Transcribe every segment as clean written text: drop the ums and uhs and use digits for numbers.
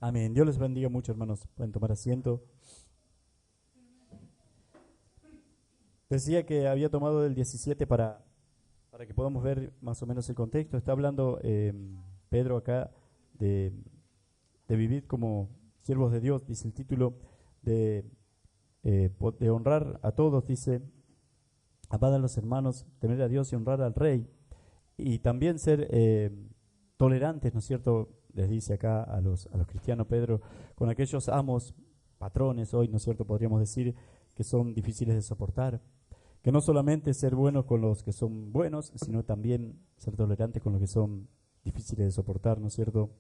Amén. Dios les bendiga mucho, hermanos. Pueden tomar asiento. Decía que había tomado del 17 para que podamos ver más o menos el contexto. Está hablando Pedro acá de, de vivir como siervos de Dios, dice el título, de, de honrar a todos, dice, amad a los hermanos, temer a Dios y honrar al Rey. Y también ser tolerantes, ¿no es cierto? Les dice acá a los cristianos Pedro, con aquellos amos, patrones hoy, ¿no es cierto? Podríamos decir que son difíciles de soportar. Que no solamente ser buenos con los que son buenos, sino también ser tolerantes con los que son difíciles de soportar, ¿no es cierto?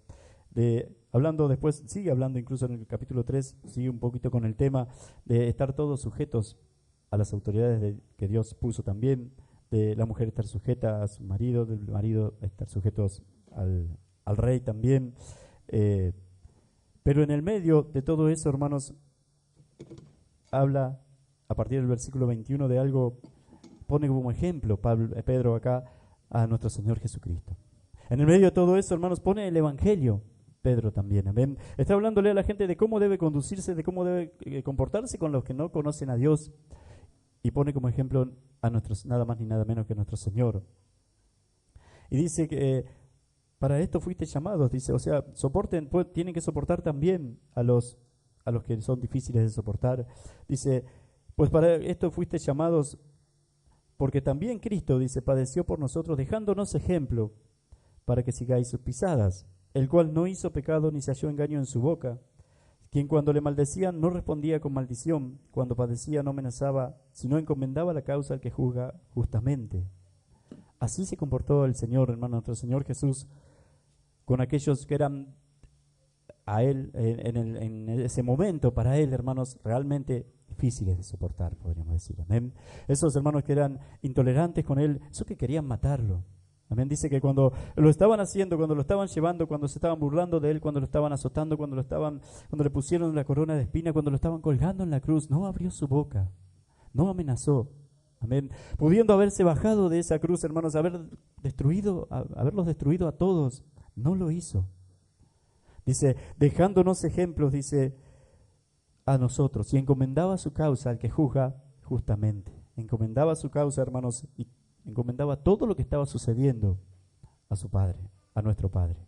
Hablando después, sigue hablando incluso en el capítulo 3, sigue un poquito con el tema de estar todos sujetos a las autoridades que Dios puso también, de la mujer estar sujeta a su marido, del marido estar sujetos al rey también. Pero en el medio de todo eso, hermanos, habla a partir del versículo 21 de algo, pone como ejemplo Pedro acá a nuestro Señor Jesucristo. En el medio de todo eso, hermanos, pone el Evangelio, Pedro también, amén. Está hablándole a la gente de cómo debe conducirse, de cómo debe comportarse con los que no conocen a Dios, y pone como ejemplo a nuestros, nada más ni nada menos que a nuestro Señor. Y dice que para esto fuiste llamados, dice, o sea, tienen que soportar también a los que son difíciles de soportar. Dice, pues para esto fuiste llamados, porque también Cristo, dice, padeció por nosotros, dejándonos ejemplo, para que sigáis sus pisadas, el cual no hizo pecado ni se halló engaño en su boca, quien cuando le maldecían no respondía con maldición, cuando padecía no amenazaba, sino encomendaba la causa al que juzga justamente. Así se comportó el Señor, hermano, nuestro Señor Jesús, con aquellos que eran a Él, en ese momento, para Él, hermanos, realmente difíciles de soportar, podríamos decir, amén. Esos hermanos que eran intolerantes con Él, esos que querían matarlo, amén. Dice que cuando lo estaban haciendo, cuando lo estaban llevando, cuando se estaban burlando de Él, cuando lo estaban azotando, cuando le pusieron la corona de espina, cuando lo estaban colgando en la cruz, no abrió su boca, no amenazó, amén. Pudiendo haberse bajado de esa cruz, hermanos, haberlos destruido a todos, no lo hizo. Dice, dejándonos ejemplos, dice, a nosotros, y encomendaba su causa al que juzga justamente. Encomendaba su causa, hermanos, y encomendaba todo lo que estaba sucediendo a su Padre, a nuestro Padre,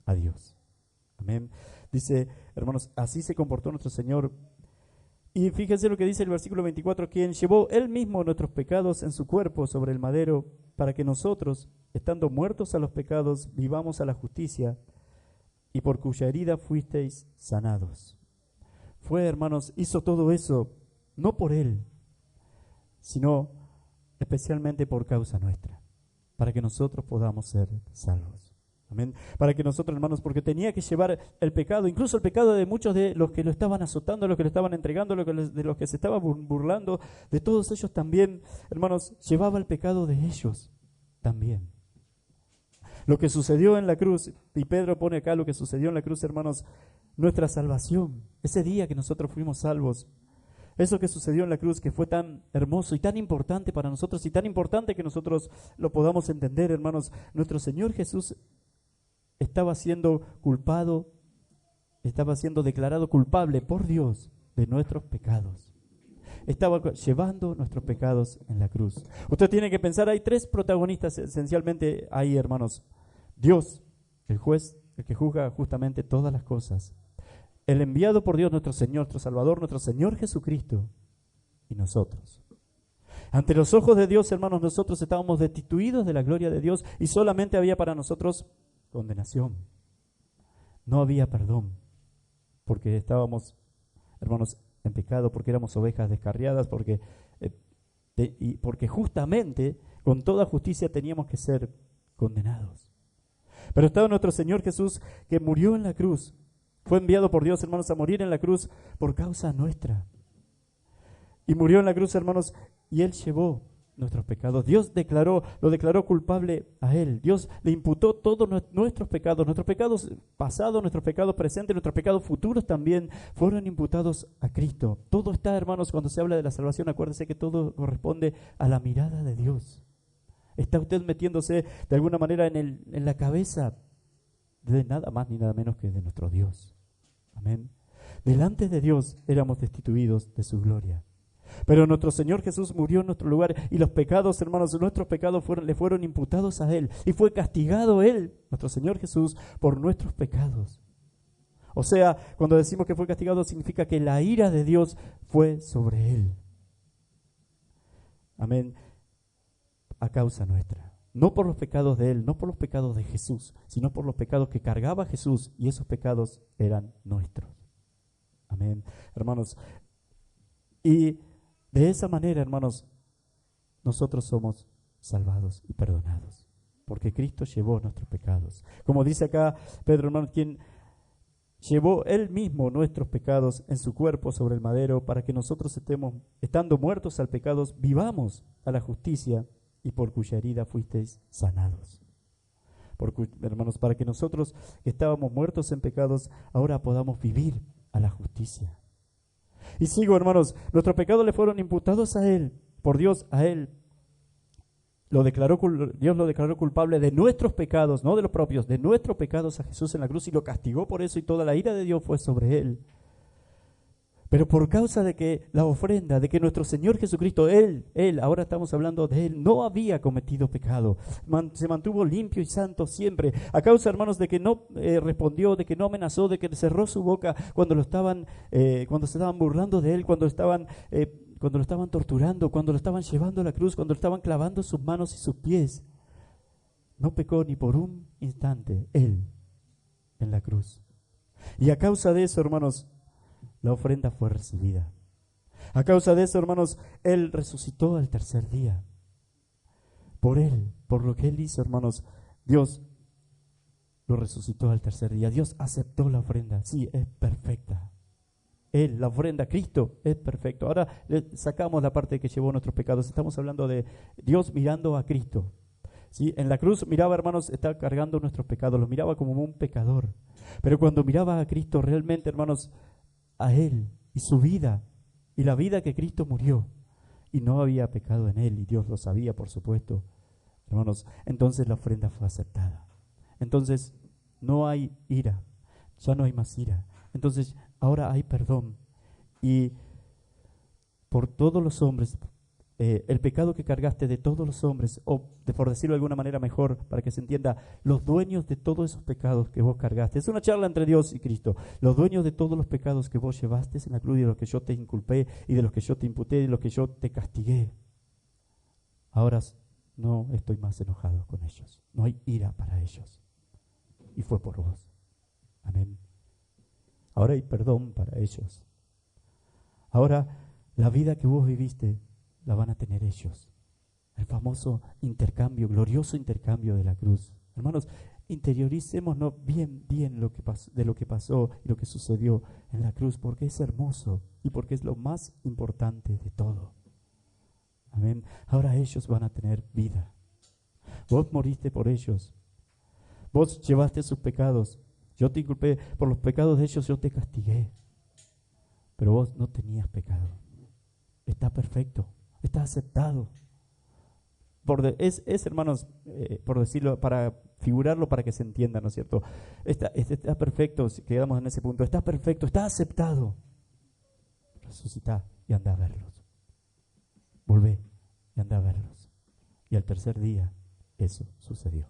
a Dios. Amén. Dice, hermanos, así se comportó nuestro Señor. Y fíjense lo que dice el versículo 24, quien llevó Él mismo nuestros pecados en su cuerpo sobre el madero, para que nosotros, estando muertos a los pecados, vivamos a la justicia, y por cuya herida fuisteis sanados. Fue, hermanos, hizo todo eso, no por Él, sino especialmente por causa nuestra, para que nosotros podamos ser salvos. Amén. Para que nosotros, hermanos, porque tenía que llevar el pecado, incluso el pecado de muchos de los que lo estaban azotando, los que lo estaban entregando, de los que se estaban burlando, de todos ellos también, hermanos, llevaba el pecado de ellos también. Lo que sucedió en la cruz, y Pedro pone acá lo que sucedió en la cruz, hermanos, nuestra salvación, ese día que nosotros fuimos salvos, eso que sucedió en la cruz, que fue tan hermoso y tan importante para nosotros, y tan importante que nosotros lo podamos entender, hermanos, nuestro Señor Jesús estaba siendo culpado, estaba siendo declarado culpable por Dios de nuestros pecados. Estaba llevando nuestros pecados en la cruz. Usted tiene que pensar, hay tres protagonistas esencialmente ahí, hermanos. Dios, el juez, el que juzga justamente todas las cosas. El enviado por Dios, nuestro Señor, nuestro Salvador, nuestro Señor Jesucristo. Y nosotros. Ante los ojos de Dios, hermanos, nosotros estábamos destituidos de la gloria de Dios y solamente había para nosotros condenación. No había perdón, porque estábamos, hermanos, en pecado, porque éramos ovejas descarriadas, porque justamente con toda justicia teníamos que ser condenados. Pero estaba nuestro Señor Jesús, que murió en la cruz, fue enviado por Dios, hermanos, a morir en la cruz por causa nuestra. Y murió en la cruz, hermanos, y Él llevó nuestros pecados. Dios lo declaró culpable a Él. Dios le imputó todos nuestros pecados pasados, nuestros pecados presentes, nuestros pecados futuros también fueron imputados a Cristo. Todo está, hermanos, cuando se habla de la salvación, acuérdense que todo corresponde a la mirada de Dios. Está usted metiéndose de alguna manera en la cabeza de nada más ni nada menos que de nuestro Dios. Amén. Delante de Dios éramos destituidos de su gloria. Pero nuestro Señor Jesús murió en nuestro lugar y los pecados, hermanos, nuestros pecados le fueron imputados a Él y fue castigado Él, nuestro Señor Jesús, por nuestros pecados. O sea, cuando decimos que fue castigado significa que la ira de Dios fue sobre Él. Amén. A causa nuestra. No por los pecados de Él, no por los pecados de Jesús, sino por los pecados que cargaba Jesús y esos pecados eran nuestros. Amén. Hermanos, y de esa manera, hermanos, nosotros somos salvados y perdonados, porque Cristo llevó nuestros pecados. Como dice acá Pedro, hermano, quien llevó Él mismo nuestros pecados en su cuerpo sobre el madero, para que nosotros estando muertos al pecado, vivamos a la justicia, y por cuya herida fuisteis sanados. Hermanos, para que nosotros que estábamos muertos en pecados, ahora podamos vivir a la justicia. Y sigo, hermanos, nuestros pecados le fueron imputados a Él, por Dios, a Él. Dios lo declaró culpable de nuestros pecados, no de los propios, de nuestros pecados a Jesús en la cruz y lo castigó por eso y toda la ira de Dios fue sobre Él. Pero por causa de que la ofrenda, de que nuestro Señor Jesucristo, Él, ahora estamos hablando de Él, no había cometido pecado, se mantuvo limpio y santo siempre, a causa, hermanos, de que no respondió, de que no amenazó, de que cerró su boca cuando cuando se estaban burlando de Él, cuando lo estaban torturando, cuando lo estaban llevando a la cruz, cuando lo estaban clavando sus manos y sus pies. No pecó ni por un instante Él en la cruz. Y a causa de eso, hermanos, la ofrenda fue recibida. A causa de eso, hermanos, Él resucitó al tercer día. Por Él, por lo que Él hizo, hermanos, Dios lo resucitó al tercer día. Dios aceptó la ofrenda. Sí, es perfecta. Él, la ofrenda, Cristo, es perfecto. Ahora sacamos la parte que llevó nuestros pecados. Estamos hablando de Dios mirando a Cristo. ¿Sí? En la cruz miraba, hermanos, estaba cargando nuestros pecados. Los miraba como un pecador. Pero cuando miraba a Cristo, realmente, hermanos, a Él y su vida y la vida que Cristo murió y no había pecado en Él y Dios lo sabía, por supuesto, hermanos, entonces la ofrenda fue aceptada. Entonces no hay ira, ya no hay más ira. Entonces ahora hay perdón y por todos los hombres, el pecado que cargaste de todos los hombres, o por decirlo de alguna manera mejor para que se entienda, los dueños de todos esos pecados que vos cargaste. Es una charla entre Dios y Cristo. Los dueños de todos los pecados que vos llevaste en la cruz y de los que yo te inculpé y de los que yo te imputé y de los que yo te castigué. Ahora no estoy más enojado con ellos. No hay ira para ellos. Y fue por vos. Amén. Ahora hay perdón para ellos. Ahora la vida que vos viviste la van a tener ellos. El famoso intercambio, glorioso intercambio de la cruz. Hermanos, interioricémonos bien de lo que pasó y lo que sucedió en la cruz, porque es hermoso y porque es lo más importante de todo. Amén. Ahora ellos van a tener vida. Vos moriste por ellos. Vos llevaste sus pecados. Yo te inculpé por los pecados de ellos, yo te castigué. Pero vos no tenías pecado. Está perfecto. Está aceptado. Hermanos, por decirlo, para figurarlo, para que se entienda, ¿no es cierto? Está perfecto, si quedamos en ese punto. Está perfecto, está aceptado. Resucitá y anda a verlos. Volvé y anda a verlos. Y al tercer día eso sucedió.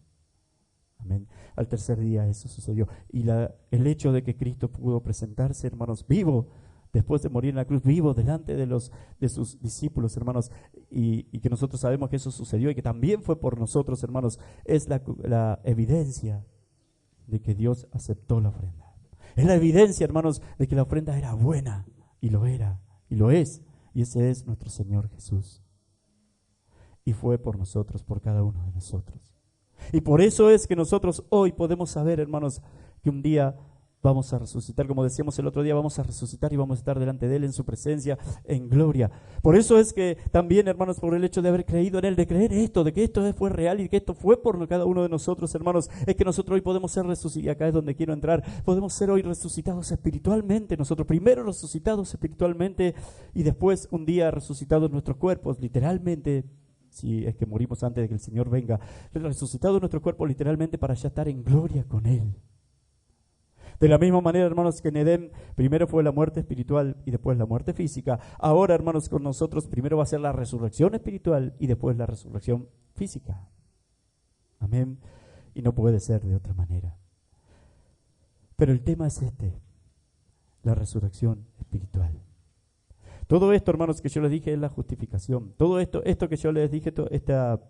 Amén. Al tercer día eso sucedió. Y el hecho de que Cristo pudo presentarse, hermanos, vivo, después de morir en la cruz, vivo delante de sus discípulos, hermanos, y que nosotros sabemos que eso sucedió y que también fue por nosotros, hermanos, es la evidencia de que Dios aceptó la ofrenda. Es la evidencia, hermanos, de que la ofrenda era buena, y lo era, y lo es, y ese es nuestro Señor Jesús. Y fue por nosotros, por cada uno de nosotros. Y por eso es que nosotros hoy podemos saber, hermanos, que un día vamos a resucitar, como decíamos el otro día, vamos a resucitar y vamos a estar delante de Él en su presencia, en gloria. Por eso es que también, hermanos, por el hecho de haber creído en Él, de creer esto, de que esto fue real y que esto fue por cada uno de nosotros, hermanos, es que nosotros hoy podemos ser resucitados, y acá es donde quiero entrar, podemos ser hoy resucitados espiritualmente, nosotros primero resucitados espiritualmente y después un día resucitados nuestros cuerpos, literalmente, si es que morimos antes de que el Señor venga, resucitados nuestros cuerpos literalmente para ya estar en gloria con Él. De la misma manera, hermanos, que en Edén primero fue la muerte espiritual y después la muerte física. Ahora, hermanos, con nosotros primero va a ser la resurrección espiritual y después la resurrección física. Amén. Y no puede ser de otra manera. Pero el tema es la resurrección espiritual. Todo esto, hermanos, que yo les dije es la justificación. Todo esto que yo les dije, esta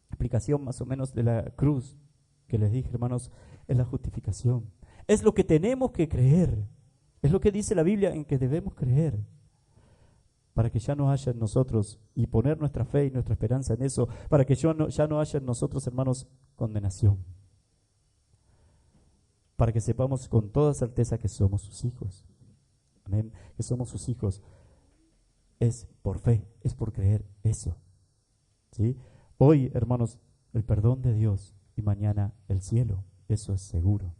explicación más o menos de la cruz que les dije, hermanos, es la justificación. Es lo que tenemos que creer. Es lo que dice la Biblia en que debemos creer. Para que ya no haya en nosotros, y poner nuestra fe y nuestra esperanza en eso, para que ya no haya en nosotros, hermanos, condenación. Para que sepamos con toda certeza que somos sus hijos. Amén. Que somos sus hijos. Es por fe, es por creer eso. ¿Sí? Hoy, hermanos, el perdón de Dios y mañana el cielo. Eso es seguro.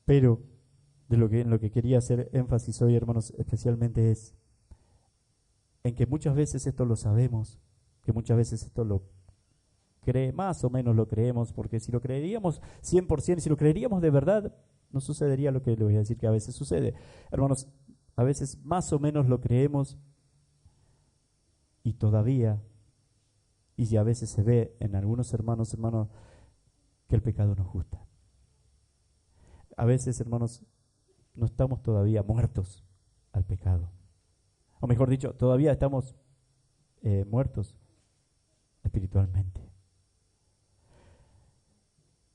Pero en lo que quería hacer énfasis hoy, hermanos, especialmente es en que muchas veces esto lo sabemos, que muchas veces esto lo más o menos lo creemos, porque si lo creeríamos 100%, si lo creeríamos de verdad, no sucedería lo que le voy a decir que a veces sucede. Hermanos, a veces más o menos lo creemos y todavía, y a veces se ve en algunos hermanos, que el pecado nos gusta. A veces, hermanos, no estamos todavía muertos al pecado. O mejor dicho, todavía estamos muertos espiritualmente.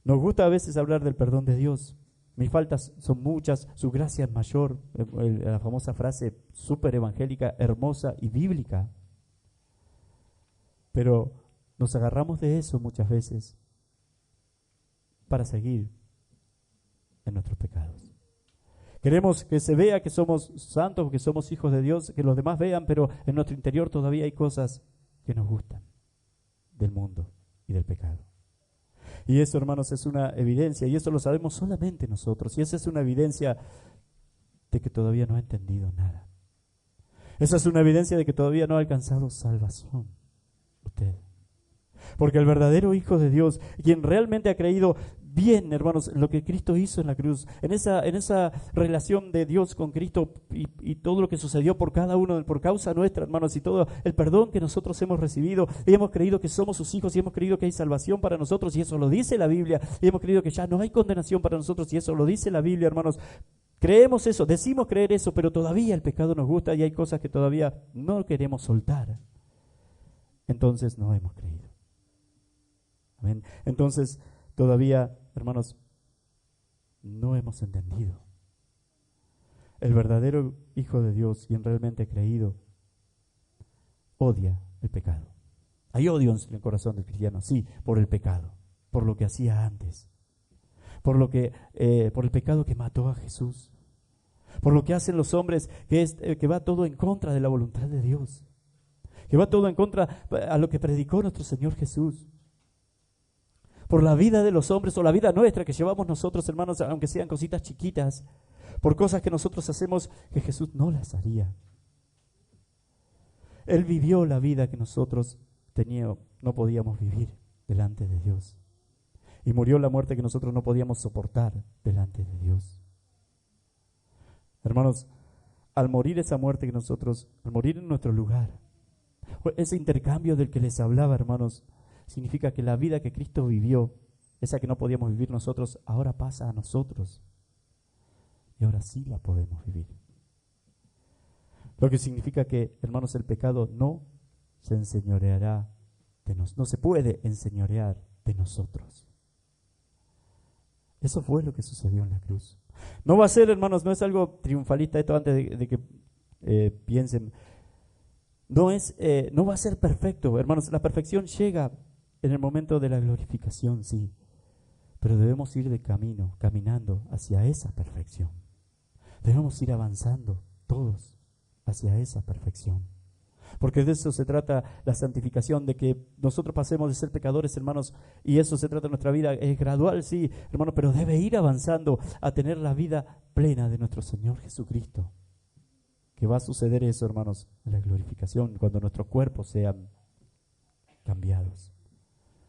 Nos gusta a veces hablar del perdón de Dios. Mis faltas son muchas, su gracia es mayor. La famosa frase súper evangélica, hermosa y bíblica. Pero nos agarramos de eso muchas veces para seguir en nuestros pecados. Queremos que se vea que somos santos, que somos hijos de Dios, que los demás vean, pero en nuestro interior todavía hay cosas que nos gustan del mundo y del pecado. Y eso, hermanos, es una evidencia, y eso lo sabemos solamente nosotros, y esa es una evidencia de que todavía no ha entendido nada. Esa es una evidencia de que todavía no ha alcanzado salvación usted. Porque el verdadero Hijo de Dios, quien realmente ha creído bien, hermanos, en lo que Cristo hizo en la cruz, en esa relación de Dios con Cristo y todo lo que sucedió por cada uno, por causa nuestra, hermanos, y todo el perdón que nosotros hemos recibido, y hemos creído que somos sus hijos, y hemos creído que hay salvación para nosotros, y eso lo dice la Biblia, y hemos creído que ya no hay condenación para nosotros, y eso lo dice la Biblia, hermanos. Creemos eso, decimos creer eso, pero todavía el pecado nos gusta y hay cosas que todavía no queremos soltar. Entonces no hemos creído. Amén. Entonces todavía, hermanos, no hemos entendido. El verdadero Hijo de Dios, quien realmente ha creído, odia el pecado. Hay odio en el corazón del cristiano, sí, por el pecado, por lo que hacía antes, por el pecado que mató a Jesús, por lo que hacen los hombres, que va todo en contra de la voluntad de Dios, que va todo en contra a lo que predicó nuestro Señor Jesús. Por la vida de los hombres o la vida nuestra que llevamos nosotros, hermanos, aunque sean cositas chiquitas, por cosas que nosotros hacemos que Jesús no las haría. Él vivió la vida que nosotros no podíamos vivir delante de Dios. Y murió la muerte que nosotros no podíamos soportar delante de Dios. Hermanos, al morir esa muerte que nosotros, al morir en nuestro lugar, ese intercambio del que les hablaba, hermanos, significa que la vida que Cristo vivió, esa que no podíamos vivir nosotros, ahora pasa a nosotros. Y ahora sí la podemos vivir. Lo que significa que, hermanos, el pecado no se enseñoreará de nosotros. No se puede enseñorear de nosotros. Eso fue lo que sucedió en la cruz. No va a ser, hermanos, no es algo triunfalista esto antes de que piensen. No va a ser perfecto, hermanos. La perfección llega en el momento de la glorificación, sí. Pero debemos ir caminando hacia esa perfección. Debemos ir avanzando todos hacia esa perfección. Porque de eso se trata la santificación, de que nosotros pasemos de ser pecadores, hermanos, y eso se trata de nuestra vida. Es gradual, sí, hermanos, pero debe ir avanzando a tener la vida plena de nuestro Señor Jesucristo. Que va a suceder eso, hermanos, en la glorificación, cuando nuestros cuerpos sean cambiados,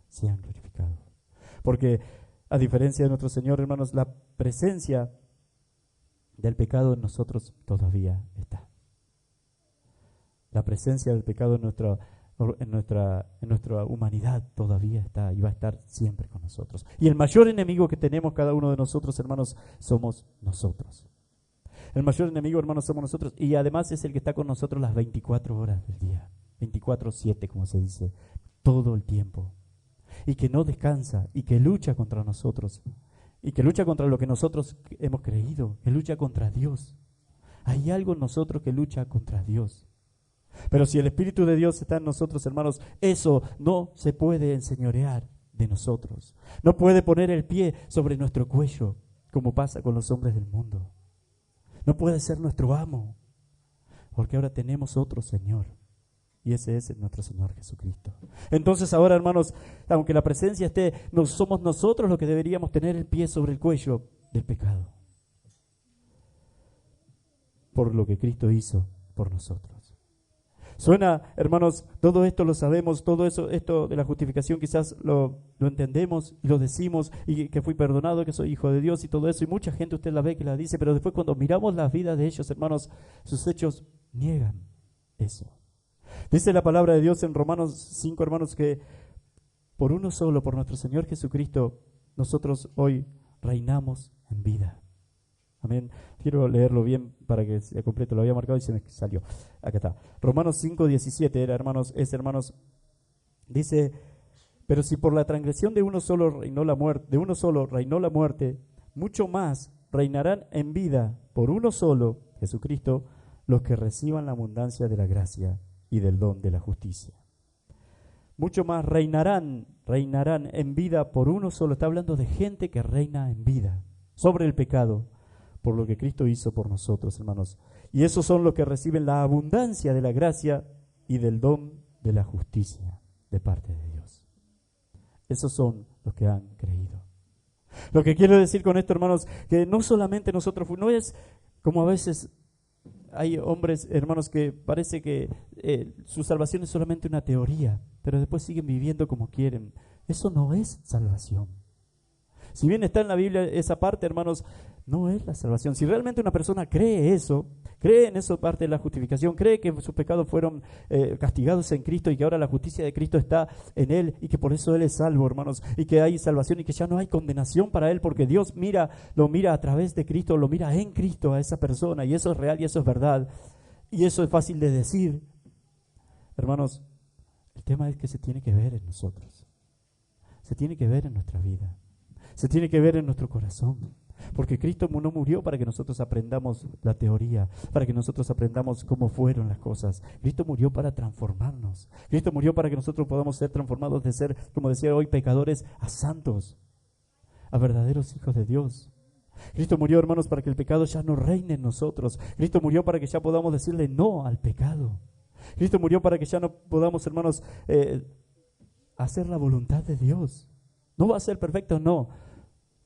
sean glorificados. Porque A diferencia de nuestro Señor, hermanos, la presencia del pecado en nosotros todavía está. La presencia del pecado en nuestra humanidad todavía está y va a estar siempre con nosotros. Y el mayor enemigo que tenemos cada uno de nosotros, hermanos, somos nosotros. El mayor enemigo, hermanos, somos nosotros. Y además es el que está con nosotros las 24 horas del día. 24/7, como se dice. Todo el tiempo. Y que no descansa y que lucha contra nosotros. Y que lucha contra lo que nosotros hemos creído. Que lucha contra Dios. Hay algo en nosotros que lucha contra Dios. Pero si el Espíritu de Dios está en nosotros, hermanos, eso no se puede enseñorear de nosotros. No puede poner el pie sobre nuestro cuello, como pasa con los hombres del mundo. No puede ser nuestro amo, porque ahora tenemos otro Señor, y ese es nuestro Señor Jesucristo. Entonces ahora, hermanos, aunque la presencia esté, no somos nosotros los que deberíamos tener el pie sobre el cuello del pecado, por lo que Cristo hizo por nosotros. Suena, hermanos, todo esto lo sabemos, todo eso, esto de la justificación quizás lo entendemos y lo decimos, y que fui perdonado, que soy hijo de Dios y todo eso, y mucha gente usted la ve que la dice, pero después cuando miramos las vidas de ellos, hermanos, sus hechos niegan eso. Dice la palabra de Dios en Romanos 5, hermanos, que por uno solo, por nuestro Señor Jesucristo, nosotros hoy reinamos en vida. Amén. Quiero leerlo bien para que sea completo. Lo había marcado y se me salió. Acá está. Romanos 5:17 hermanos, dice: pero si por la transgresión de uno solo reinó la muerte, mucho más reinarán en vida por uno solo, Jesucristo, los que reciban la abundancia de la gracia y del don de la justicia. Mucho más reinarán en vida por uno solo. Está hablando de gente que reina en vida sobre el pecado, por lo que Cristo hizo por nosotros, hermanos. Y esos son los que reciben la abundancia de la gracia y del don de la justicia de parte de Dios. Esos son los que han creído. Lo que quiero decir con esto, hermanos, que no solamente nosotros, no es como a veces hay hombres, hermanos, que parece que su salvación es solamente una teoría, pero después siguen viviendo como quieren. Eso no es salvación. Si bien está en la Biblia esa parte, hermanos, no es la salvación. Si realmente una persona cree eso, cree en esa parte de la justificación, cree que sus pecados fueron castigados en Cristo y que ahora la justicia de Cristo está en Él y que por eso Él es salvo, hermanos, y que hay salvación y que ya no hay condenación para Él porque Dios lo mira a través de Cristo, lo mira en Cristo a esa persona, y eso es real y eso es verdad. Y eso es fácil de decir. Hermanos, el tema es que se tiene que ver en nosotros. Se tiene que ver en nuestra vida. Se tiene que ver en nuestro corazón, porque Cristo no murió para que nosotros aprendamos la teoría, para que nosotros aprendamos cómo fueron las cosas. Cristo murió para transformarnos. Cristo murió para que nosotros podamos ser transformados de ser, como decía hoy, pecadores a santos, a verdaderos hijos de Dios. Cristo murió, hermanos, para que el pecado ya no reine en nosotros. Cristo murió para que ya podamos decirle no al pecado. Cristo murió para que ya no podamos, hermanos, hacer la voluntad de Dios. No va a ser perfecto, no,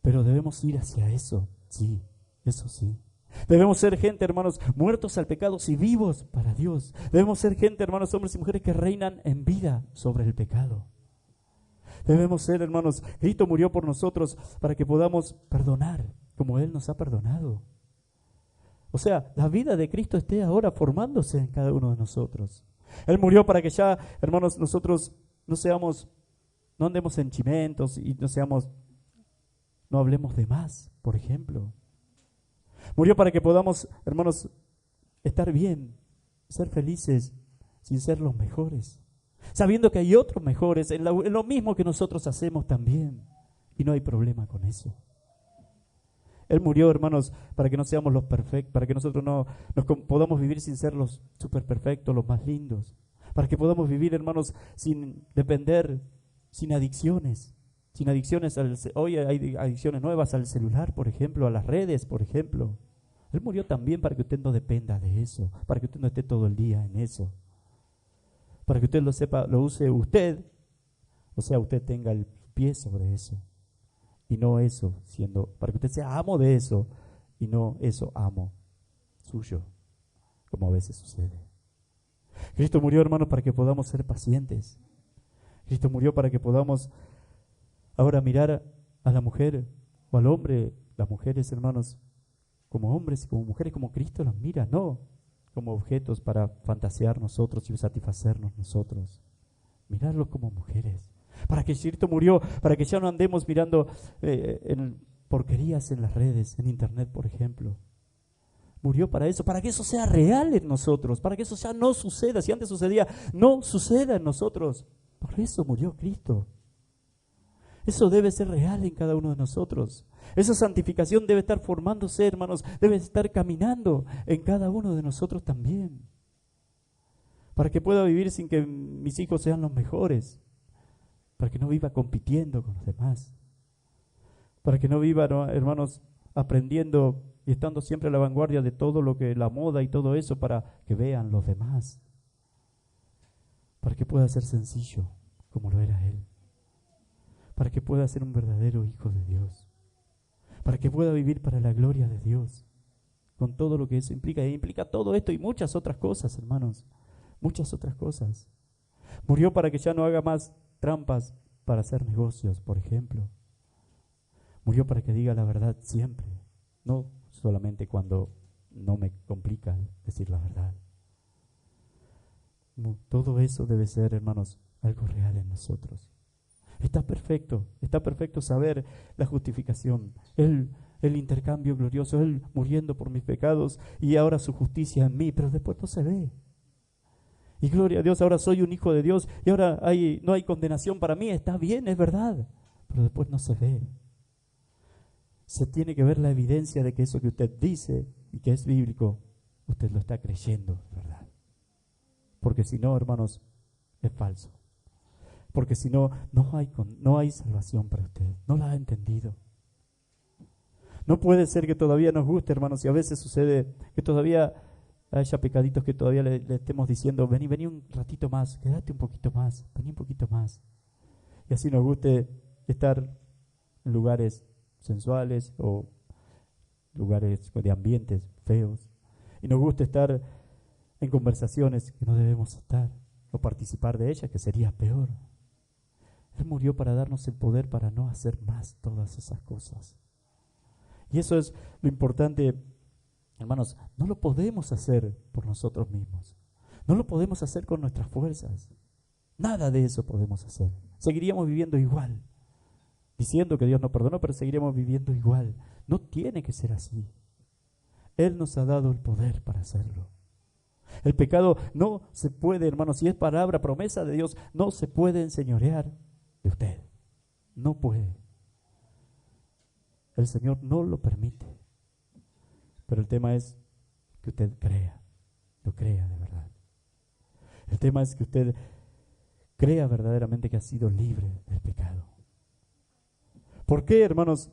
pero debemos ir hacia eso, sí, eso sí. Debemos ser gente, hermanos, muertos al pecado y vivos para Dios. Debemos ser gente, hermanos, hombres y mujeres que reinan en vida sobre el pecado. Debemos ser, hermanos, Cristo murió por nosotros para que podamos perdonar como Él nos ha perdonado. O sea, la vida de Cristo esté ahora formándose en cada uno de nosotros. Él murió para que ya, hermanos, nosotros no andemos en chimentos y no hablemos de más, por ejemplo. Murió para que podamos, hermanos, estar bien, ser felices, sin ser los mejores, sabiendo que hay otros mejores en lo mismo que nosotros hacemos también, y no hay problema con eso. Él murió, hermanos, para que no seamos los perfectos, para que nosotros no podamos vivir sin ser los super perfectos, los más lindos, para que podamos vivir, hermanos, sin depender, sin adicciones. Hoy hay adicciones nuevas al celular, por ejemplo, a las redes, por ejemplo. Él murió también para que usted no dependa de eso, para que usted no esté todo el día en eso, para que usted lo sepa, lo use usted, o sea, usted tenga el pie sobre eso, y no eso, para que usted sea amo de eso, y no eso amo suyo, como a veces sucede. Cristo murió, hermanos, para que podamos ser pacientes. Cristo murió para que podamos ahora mirar a la mujer o al hombre, las mujeres, hermanos, como hombres y como mujeres, como Cristo las mira, no como objetos para fantasear nosotros y satisfacernos nosotros. Mirarlos como mujeres. Para que Cristo murió, para que ya no andemos mirando en porquerías en las redes, en internet, por ejemplo. Murió para eso, para que eso sea real en nosotros, para que eso ya no suceda. Si antes sucedía, no suceda en nosotros. Por eso murió Cristo. Eso debe ser real en cada uno de nosotros. Esa santificación debe estar formándose, hermanos, debe estar caminando en cada uno de nosotros también. Para que pueda vivir sin que mis hijos sean los mejores. Para que no viva compitiendo con los demás. Para que no viva, ¿no, hermanos, aprendiendo y estando siempre a la vanguardia de todo lo que la moda y todo eso para que vean los demás. Para que pueda ser sencillo como lo era él. Para que pueda ser un verdadero hijo de Dios. Para que pueda vivir para la gloria de Dios. Con todo lo que eso implica. E implica todo esto y muchas otras cosas, hermanos. Muchas otras cosas. Murió para que ya no haga más trampas para hacer negocios, por ejemplo. Murió para que diga la verdad siempre. No solamente cuando no me complica decir la verdad. Todo eso debe ser, hermanos, algo real en nosotros. Está perfecto saber la justificación, el intercambio glorioso, Él muriendo por mis pecados y ahora su justicia en mí, pero después no se ve. Y gloria a Dios, ahora soy un hijo de Dios y ahora no hay condenación para mí, está bien, es verdad, pero después no se ve. Se tiene que ver la evidencia de que eso que usted dice y que es bíblico, usted lo está creyendo, ¿verdad? Porque si no, hermanos, es falso. Porque si no, no hay salvación para usted. No la ha entendido. No puede ser que todavía nos guste, hermanos, y a veces sucede que todavía haya pecaditos que todavía le estemos diciendo, vení un ratito más, quédate un poquito más, vení un poquito más. Y así nos guste estar en lugares sensuales o lugares de ambientes feos. Y nos gusta estar en conversaciones que no debemos estar o participar de ellas, que sería peor. Él murió para darnos el poder para no hacer más todas esas cosas. Y eso es lo importante, hermanos. No lo podemos hacer por nosotros mismos. No lo podemos hacer con nuestras fuerzas. Nada de eso podemos hacer. Seguiríamos viviendo igual. Diciendo que Dios nos perdonó, pero seguiríamos viviendo igual. No tiene que ser así. Él nos ha dado el poder para hacerlo. El pecado no se puede, hermanos, si es palabra, promesa de Dios, no se puede enseñorear de usted. No puede. El Señor no lo permite. Pero el tema es que usted crea, lo crea de verdad. El tema es que usted crea verdaderamente que ha sido libre del pecado. ¿Por qué, hermanos?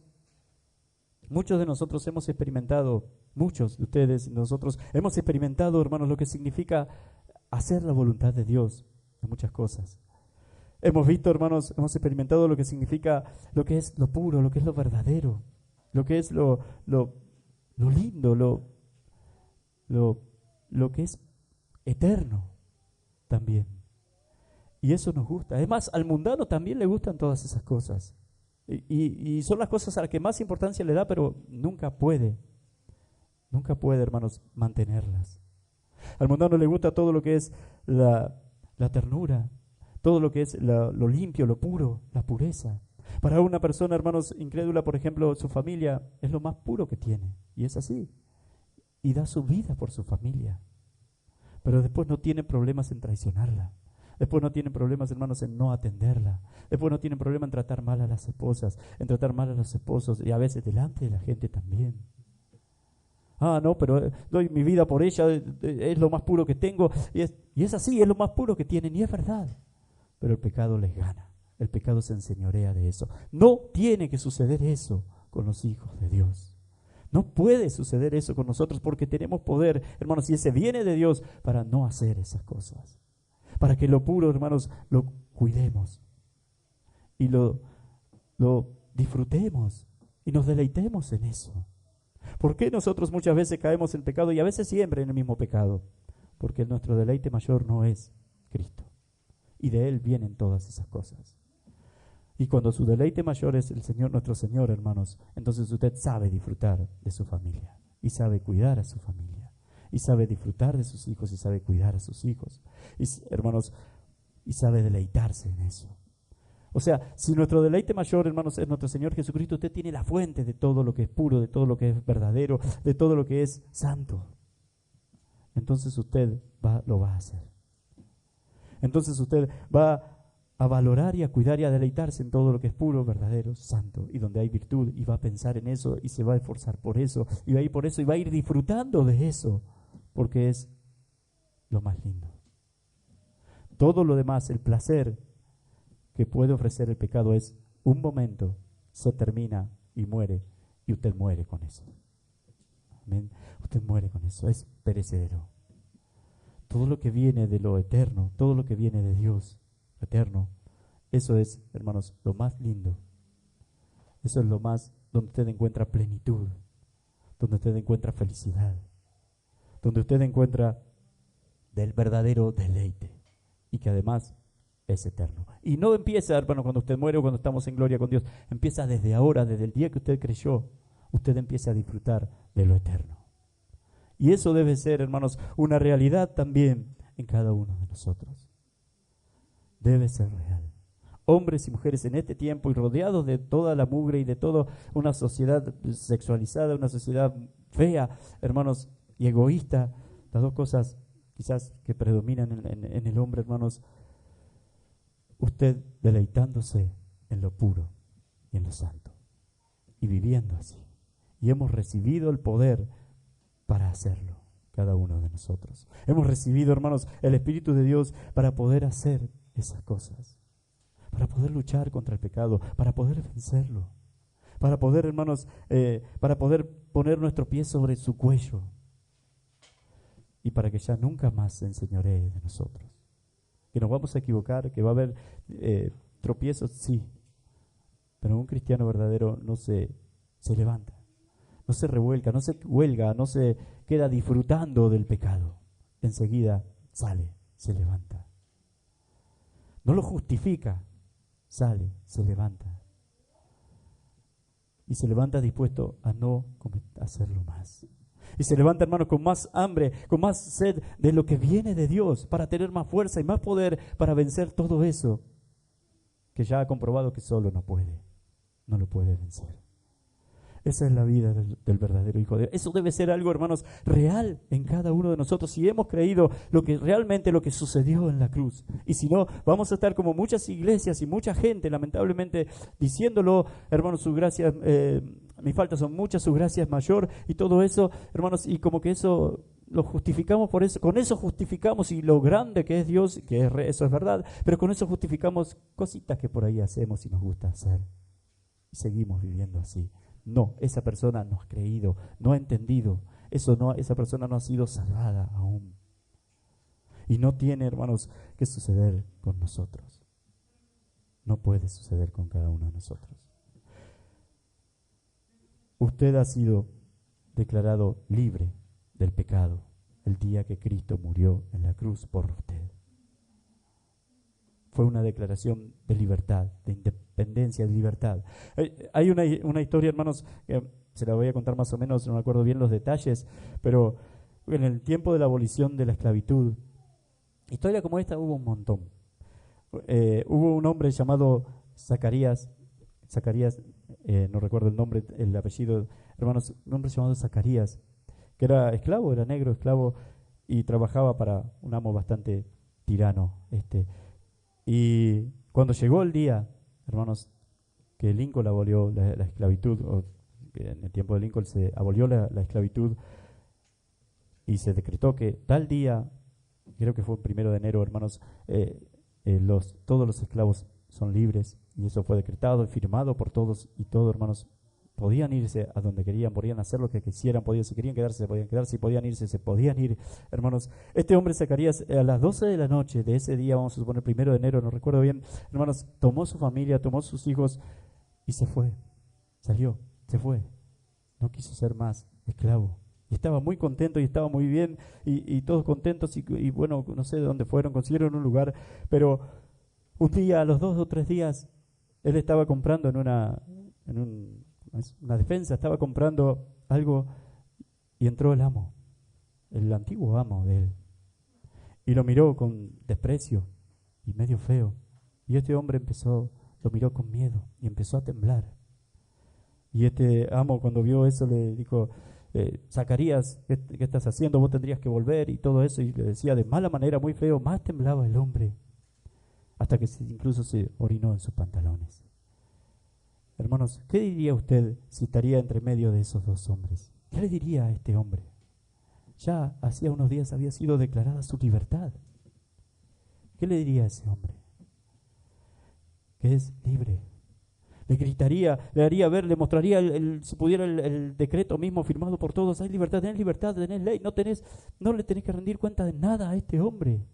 Muchos de nosotros hemos experimentado, muchos de ustedes, nosotros hemos experimentado, hermanos, lo que significa hacer la voluntad de Dios en muchas cosas. Hemos visto, hermanos, hemos experimentado lo que significa, lo que es lo puro, lo que es lo verdadero, lo que es lo lindo, lo que es eterno también. Y eso nos gusta. Además, al mundano también le gustan todas esas cosas. Y son las cosas a las que más importancia le da, pero nunca puede, hermanos, mantenerlas. Al mundano le gusta todo lo que es la ternura, todo lo que es lo limpio, lo puro, la pureza. Para una persona, hermanos, incrédula, por ejemplo, su familia es lo más puro que tiene, y es así. Y da su vida por su familia. Pero después no tiene problemas en traicionarla. Después no tienen problemas, hermanos, en no atenderla. Después no tienen problema en tratar mal a las esposas, en tratar mal a los esposos y a veces delante de la gente también. No, pero doy mi vida por ella, es lo más puro que tengo. Y es así, es lo más puro que tienen y es verdad. Pero el pecado les gana, el pecado se enseñorea de eso. No tiene que suceder eso con los hijos de Dios. No puede suceder eso con nosotros porque tenemos poder, hermanos, y ese viene de Dios para no hacer esas cosas. Para que lo puro, hermanos, lo cuidemos y lo disfrutemos y nos deleitemos en eso. ¿Por qué nosotros muchas veces caemos en pecado y a veces siempre en el mismo pecado? Porque nuestro deleite mayor no es Cristo y de Él vienen todas esas cosas. Y cuando su deleite mayor es el Señor, nuestro Señor, hermanos, entonces usted sabe disfrutar de su familia y sabe cuidar a su familia y sabe disfrutar de sus hijos y sabe cuidar a sus hijos. Y, hermanos, y sabe deleitarse en eso. O sea, si nuestro deleite mayor, hermanos, es nuestro Señor Jesucristo, usted tiene la fuente de todo lo que es puro, de todo lo que es verdadero, de todo lo que es santo. Entonces usted lo va a hacer. Entonces usted va a valorar y a cuidar y a deleitarse en todo lo que es puro, verdadero, santo, y donde hay virtud, y va a pensar en eso, y se va a esforzar por eso, y va a ir por eso, y va a ir disfrutando de eso, porque es lo más lindo. Todo lo demás, el placer que puede ofrecer el pecado es un momento, se termina y muere, y usted muere con eso. Amén. Usted muere con eso, es perecedero. Todo lo que viene de lo eterno, todo lo que viene de Dios eterno, eso es, hermanos, lo más lindo. Eso es lo más donde usted encuentra plenitud, donde usted encuentra felicidad, donde usted encuentra del verdadero deleite y que además es eterno. Y no empieza, hermano, cuando usted muere o cuando estamos en gloria con Dios, empieza desde ahora, desde el día que usted creyó, usted empieza a disfrutar de lo eterno. Y eso debe ser, hermanos, una realidad también en cada uno de nosotros. Debe ser real. Hombres y mujeres en este tiempo y rodeados de toda la mugre y de toda una sociedad sexualizada, una sociedad fea, hermanos, y egoísta, las dos cosas quizás que predominan en el hombre, hermanos, usted deleitándose en lo puro y en lo santo y viviendo así. Y hemos recibido el poder para hacerlo, cada uno de nosotros. Hemos recibido, hermanos, el Espíritu de Dios para poder hacer esas cosas, para poder luchar contra el pecado, para poder vencerlo, para poder, hermanos, para poder poner nuestro pie sobre su cuello y para que ya nunca más se enseñoree de nosotros. Que nos vamos a equivocar, que va a haber tropiezos, sí, pero un cristiano verdadero no se levanta, no se revuelca, no se huelga, no se queda disfrutando del pecado. Enseguida sale, se levanta. No lo justifica, sale, se levanta. Y se levanta dispuesto a no hacerlo más. Y se levanta, hermanos, con más hambre, con más sed de lo que viene de Dios, para tener más fuerza y más poder para vencer todo eso que ya ha comprobado que solo no lo puede vencer. Esa es la vida del verdadero Hijo de Dios. Eso debe ser algo, hermanos, real en cada uno de nosotros. Si hemos creído realmente lo que sucedió en la cruz. Y si no, vamos a estar como muchas iglesias y mucha gente, lamentablemente, diciéndolo, hermanos, su gracia, mis faltas son muchas, su gracia es mayor y todo eso, hermanos, y como que eso lo justificamos por eso. Con eso justificamos y lo grande que es Dios, eso es verdad, pero con eso justificamos cositas que por ahí hacemos y nos gusta hacer. Y seguimos viviendo así. No, esa persona no ha creído, no ha entendido, esa persona no ha sido salvada aún. Y no tiene, hermanos, que suceder con nosotros. No puede suceder con cada uno de nosotros. Usted ha sido declarado libre del pecado el día que Cristo murió en la cruz por usted. Fue una declaración de libertad, de independencia, de libertad. Hay una historia, hermanos, se la voy a contar más o menos, no me acuerdo bien los detalles, pero en el tiempo de la abolición de la esclavitud, historia como esta hubo un montón. Hubo un hombre llamado Zacarías, no recuerdo el nombre, el apellido, hermanos, un hombre llamado Zacarías, que era esclavo, era negro, esclavo, y trabajaba para un amo bastante tirano, Y cuando llegó el día, hermanos, que Lincoln abolió la esclavitud, o en el tiempo de Lincoln se abolió la esclavitud y se decretó que tal día, creo que fue el 1 de enero, hermanos, todos los esclavos son libres, y eso fue decretado y firmado por todos, y todos, hermanos, podían irse a donde querían, podían hacer lo que quisieran, si querían quedarse, se podían quedar, si podían irse, se podían ir, hermanos. Este hombre Zacarías, a las 12 de la noche de ese día, vamos a suponer 1 de enero, no recuerdo bien, hermanos, tomó su familia, tomó sus hijos y se fue, salió, se fue, no quiso ser más esclavo. Y estaba muy contento y estaba muy bien, y todos contentos, y bueno, no sé de dónde fueron, consiguieron un lugar, pero un día, a los 2 o 3 días, él estaba comprando una despensa, estaba comprando algo y entró el amo, el antiguo amo de él, y lo miró con desprecio y medio feo. Y este hombre lo miró con miedo y empezó a temblar. Y este amo, cuando vio eso, le dijo: Zacarías, ¿qué estás haciendo? Vos tendrías que volver y todo eso. Y le decía de mala manera, muy feo. Más temblaba el hombre, hasta que incluso se orinó en sus pantalones. Hermanos, ¿qué diría usted si estaría entre medio de esos dos hombres? ¿Qué le diría a este hombre? Ya hacía unos días había sido declarada su libertad. ¿Qué le diría a ese hombre? Que es libre. Le gritaría, le haría ver, le mostraría, si pudiera, el decreto mismo firmado por todos. Hay libertad, tenés ley, no le tenés que rendir cuenta de nada a este hombre.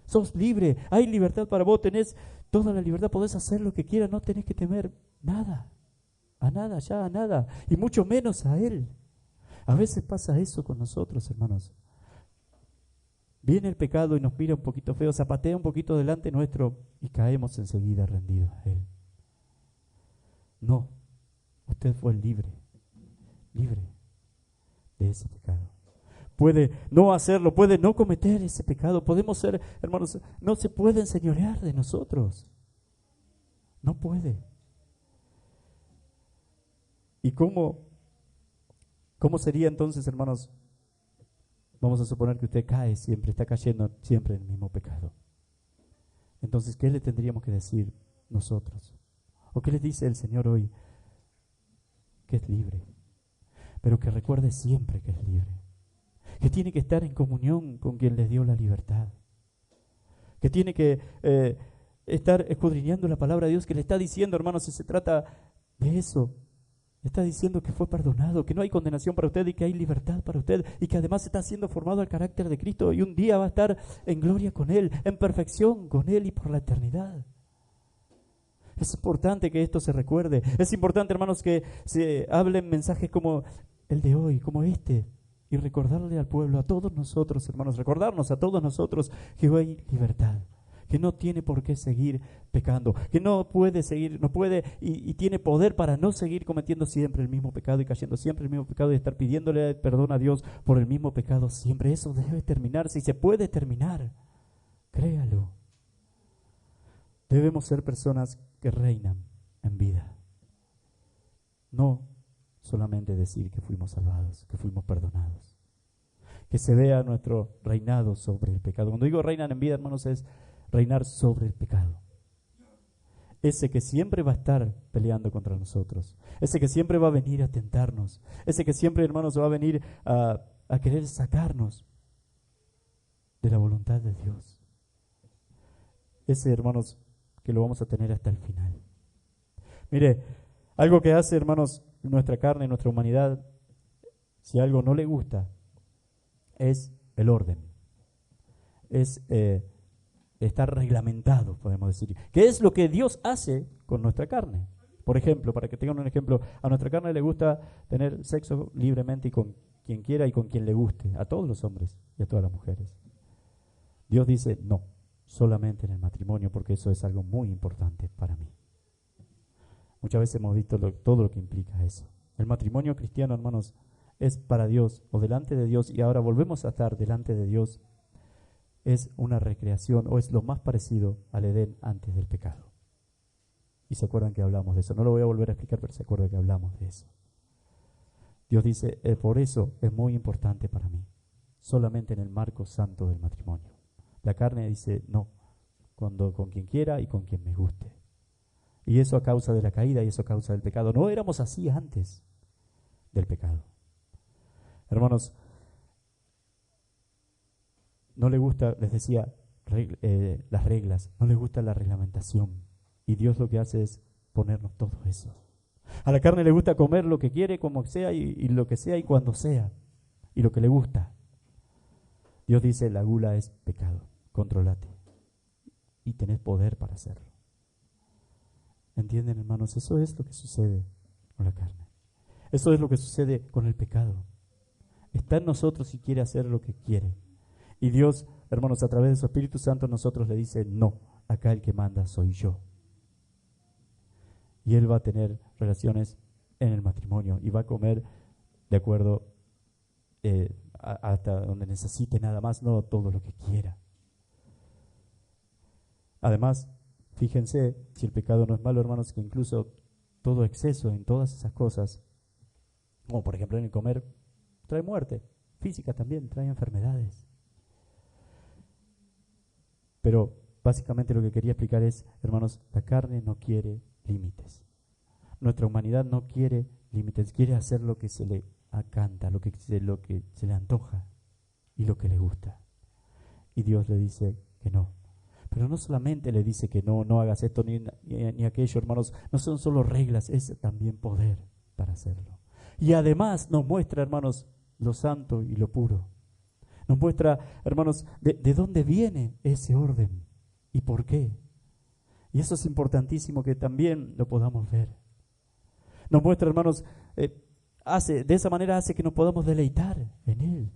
Sos libre, hay libertad para vos, tenés toda la libertad, podés hacer lo que quieras, no tenés que temer nada, a nada, y mucho menos a él. A veces pasa eso con nosotros, hermanos. Viene el pecado y nos mira un poquito feo, zapatea un poquito delante nuestro y caemos enseguida rendidos a él. No, usted fue libre de ese pecado. Puede no hacerlo, puede no cometer ese pecado. Podemos ser, hermanos, no se puede enseñorear de nosotros. No puede. ¿Y cómo sería entonces, hermanos? Vamos a suponer que usted está cayendo siempre en el mismo pecado. Entonces, ¿qué le tendríamos que decir nosotros? ¿O qué le dice el Señor hoy? Que es libre, pero que recuerde siempre que es libre. Que tiene que estar en comunión con quien les dio la libertad. Que tiene que estar escudriñando la palabra de Dios, que le está diciendo, hermanos, si se trata de eso, le está diciendo que fue perdonado, que no hay condenación para usted y que hay libertad para usted, y que además está siendo formado al carácter de Cristo y un día va a estar en gloria con Él, en perfección con Él y por la eternidad. Es importante que esto se recuerde. Es importante, hermanos, que se hablen mensajes como el de hoy, como este, y recordarle al pueblo, a todos nosotros, hermanos, recordarnos a todos nosotros que hoy hay libertad, que no tiene por qué seguir pecando, que no puede y tiene poder para no seguir cometiendo siempre el mismo pecado y cayendo siempre el mismo pecado y estar pidiéndole perdón a Dios por el mismo pecado siempre. Eso debe terminar, si se puede terminar, créalo. Debemos ser personas que reinan en vida. No solamente decir que fuimos salvados, que fuimos perdonados. Que se vea nuestro reinado sobre el pecado. Cuando digo reinan en vida, hermanos, es reinar sobre el pecado. Ese que siempre va a estar peleando contra nosotros. Ese que siempre va a venir a tentarnos. Ese que siempre, hermanos, va a venir a querer sacarnos de la voluntad de Dios. Ese, hermanos, que lo vamos a tener hasta el final. Mire, algo que hace, hermanos, nuestra carne, nuestra humanidad, si algo no le gusta, es el orden. Es estar reglamentado, podemos decir. ¿Qué es lo que Dios hace con nuestra carne? Por ejemplo, para que tengan un ejemplo, a nuestra carne le gusta tener sexo libremente y con quien quiera y con quien le guste, a todos los hombres y a todas las mujeres. Dios dice no. Solamente en el matrimonio, porque eso es algo muy importante para mí. Muchas veces hemos visto todo lo que implica eso. El matrimonio cristiano, hermanos, es para Dios o delante de Dios, y ahora volvemos a estar delante de Dios. Es una recreación o es lo más parecido al Edén antes del pecado. Y se acuerdan que hablamos de eso. No lo voy a volver a explicar, pero se acuerdan que hablamos de eso. Dios dice, por eso es muy importante para mí, solamente en el marco santo del matrimonio. La carne dice no, con quien quiera y con quien me guste. Y eso a causa de la caída y eso a causa del pecado. No éramos así antes del pecado. Hermanos, no le gusta, les decía, las reglas, no le gusta la reglamentación. Y Dios lo que hace es ponernos todo eso. A la carne le gusta comer lo que quiere, como sea y lo que sea y cuando sea. Y lo que le gusta. Dios dice, la gula es pecado, controlate y tenés poder para hacerlo. ¿Entienden, hermanos? Eso es lo que sucede con la carne. Eso es lo que sucede con el pecado. Está en nosotros y quiere hacer lo que quiere. Y Dios, hermanos, a través de su Espíritu Santo, nosotros le dice, no, acá el que manda soy yo. y él va a tener relaciones en el matrimonio y va a comer de acuerdo hasta donde necesite nada más, no todo lo que quiera. Además, fíjense, si el pecado no es malo, hermanos, que incluso todo exceso en todas esas cosas, como por ejemplo en el comer, trae muerte física también, trae enfermedades. Pero básicamente lo que quería explicar es, hermanos, la carne no quiere límites. Nuestra humanidad no quiere límites, quiere hacer lo que se le acanta, lo que se le antoja y lo que le gusta. Y Dios le dice que no. Pero no solamente le dice que no hagas esto ni aquello, hermanos, no son solo reglas, es también poder para hacerlo. Y además nos muestra, hermanos, lo santo y lo puro. Nos muestra, hermanos, de dónde viene ese orden y por qué. Y eso es importantísimo que también lo podamos ver. Nos muestra, hermanos, de esa manera hace que nos podamos deleitar en Él.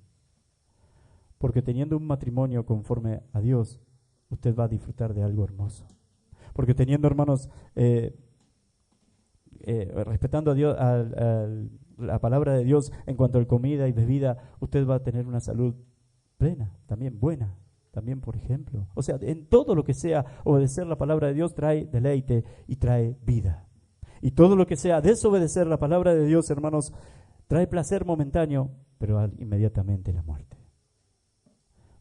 Porque teniendo un matrimonio conforme a Dios, usted va a disfrutar de algo hermoso. Porque teniendo, hermanos, respetando a Dios, la palabra de Dios en cuanto a comida y bebida, usted va a tener una salud plena, también buena, también por ejemplo. O sea, en todo lo que sea obedecer la palabra de Dios trae deleite y trae vida. Y todo lo que sea desobedecer la palabra de Dios, hermanos, trae placer momentáneo, pero inmediatamente la muerte.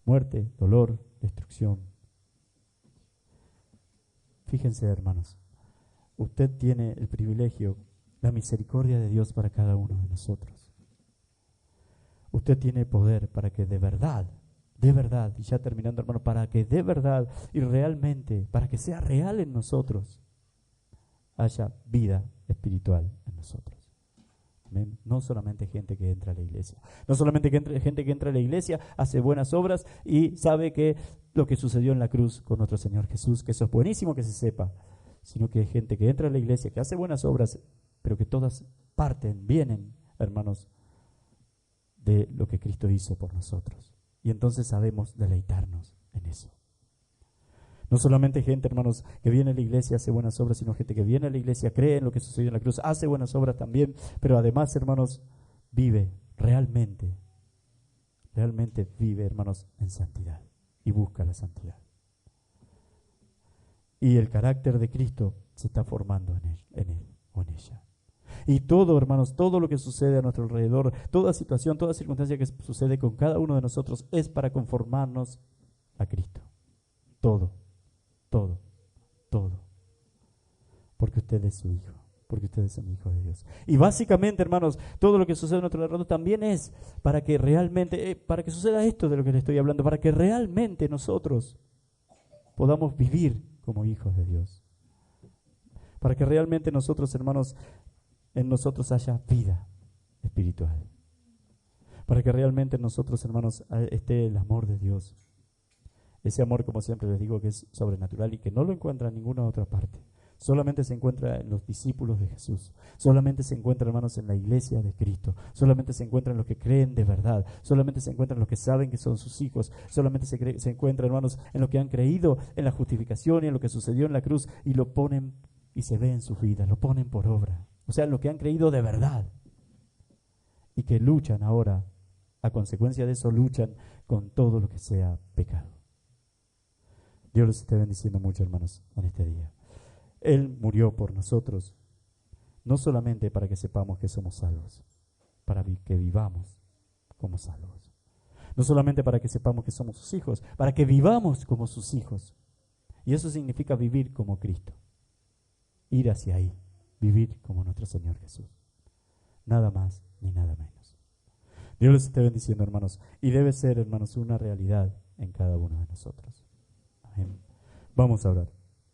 Muerte, dolor, destrucción. Fíjense, hermanos, usted tiene el privilegio, la misericordia de Dios para cada uno de nosotros. Usted tiene poder para que de verdad, y ya terminando, hermano, para que de verdad y realmente, para que sea real en nosotros, haya vida espiritual en nosotros. Amén. No solamente gente que entra a la iglesia, no solamente gente que entra a la iglesia, hace buenas obras y sabe que lo que sucedió en la cruz con nuestro Señor Jesús, que eso es buenísimo que se sepa, sino que hay gente que entra a la iglesia, que hace buenas obras, pero que todas vienen, hermanos, de lo que Cristo hizo por nosotros. Y entonces sabemos deleitarnos en eso. No solamente gente, hermanos, que viene a la iglesia, hace buenas obras, sino gente que viene a la iglesia, cree en lo que sucedió en la cruz, hace buenas obras también, pero además, hermanos, vive realmente vive, hermanos, en santidad y busca la santidad. Y el carácter de Cristo se está formando en él o en ella. Y todo, hermanos, todo lo que sucede a nuestro alrededor, toda situación, toda circunstancia que sucede con cada uno de nosotros es para conformarnos a Cristo. Todo. Porque usted es su hijo, porque usted es un hijo de Dios. Y básicamente, hermanos, todo lo que sucede a nuestro alrededor también es para que realmente, para que suceda esto de lo que le estoy hablando, para que realmente nosotros podamos vivir como hijos de Dios. Para que realmente nosotros, hermanos, en nosotros haya vida espiritual. Para que realmente en nosotros, hermanos, esté el amor de Dios. Ese amor, como siempre les digo, que es sobrenatural y que no lo encuentra en ninguna otra parte. Solamente se encuentra en los discípulos de Jesús. Solamente se encuentra, hermanos, en la iglesia de Cristo. Solamente se encuentra en los que creen de verdad. Solamente se encuentra en los que saben que son sus hijos. Solamente se encuentra, hermanos, en los que han creído en la justificación y en lo que sucedió en la cruz y lo ponen y se ve en sus vidas, lo ponen por obra. O sea, en los que han creído de verdad y que luchan ahora, a consecuencia de eso, luchan con todo lo que sea pecado. Dios los esté bendiciendo mucho, hermanos, en este día. Él murió por nosotros, no solamente para que sepamos que somos salvos, para que vivamos como salvos. No solamente para que sepamos que somos sus hijos, para que vivamos como sus hijos. Y eso significa vivir como Cristo. Ir hacia ahí, vivir como nuestro Señor Jesús. Nada más ni nada menos. Dios les esté bendiciendo, hermanos. Y debe ser, hermanos, una realidad en cada uno de nosotros. Amén. Vamos a orar.